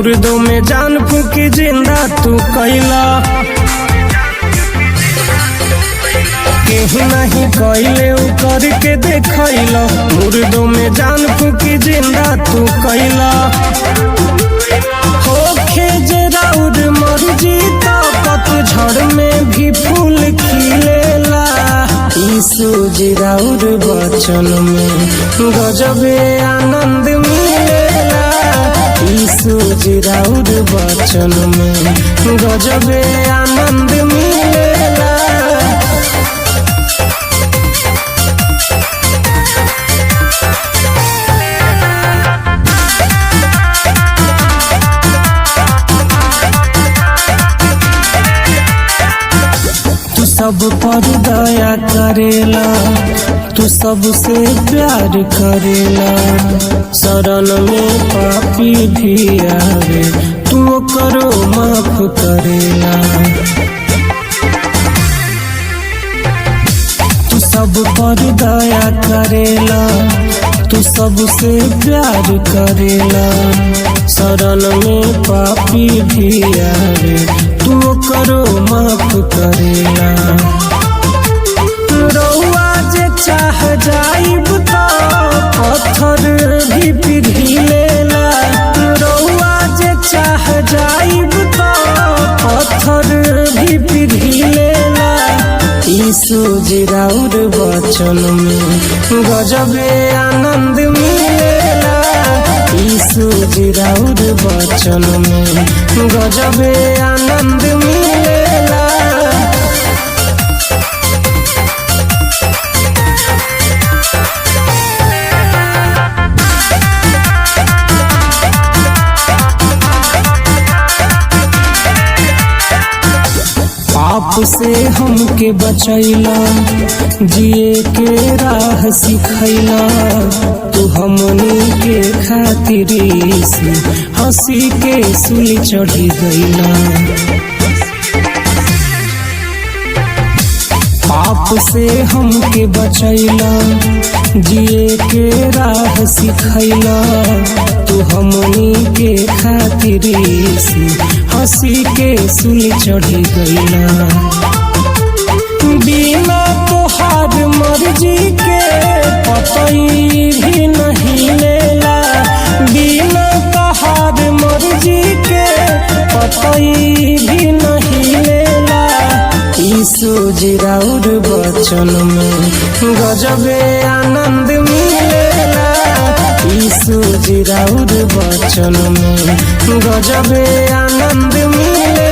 मुर्दों में जान फूकी जिंदा तू कैला, केहू नहीं कैले उ करके देखैला। मुर्दों में जान फूकी जिंदा तू कैला, होखे जे राउर मर्जी तो पतझड़ में भी फूल खिलेला। यीशु जी राउर वचन में गजबे आनंद मिलेला। यीशु जी राउर वचन में गजबे आनंद मिलेला। तू सब पर दया करेला, तू सबसे प्यार करेला। शरण में पापी भी आवे, तू करो माफ करेला। तू सब पर दया करेला, तू सबसे प्यार करेला। शरण में पापी भी आवे, तू करो माफ करेला। रउआ जे चाह जाइब तो पत्थर भी पिघलेला। रउआ जे चाह जाइब तो पत्थर भी पिघलेला। यीशु जी राउर वचन में गजबे आनंद मिलेला। यीशु जी राउर वचन में गजबे आनंद मिलेला। पाप से हमके बचैला, जिए के राह सिखैला। तू हमनी के खातिर हंसी के सूली चढ़ी गईला। पाप से हमके बचैला, जिए के राह सिखैला। तू हमनी के खातिर हंसी के सूली चढ़ी गईला। बिना तोहार मर्जी के पतई भी नहीं लेला। बिना तोहार मर्जी के पतई भी नहीं लेला। यीशु जी राउर वचन में गजबे आनंद मिलेला। यीशु जी राउर वचन में गजबे आनंद मिलेला।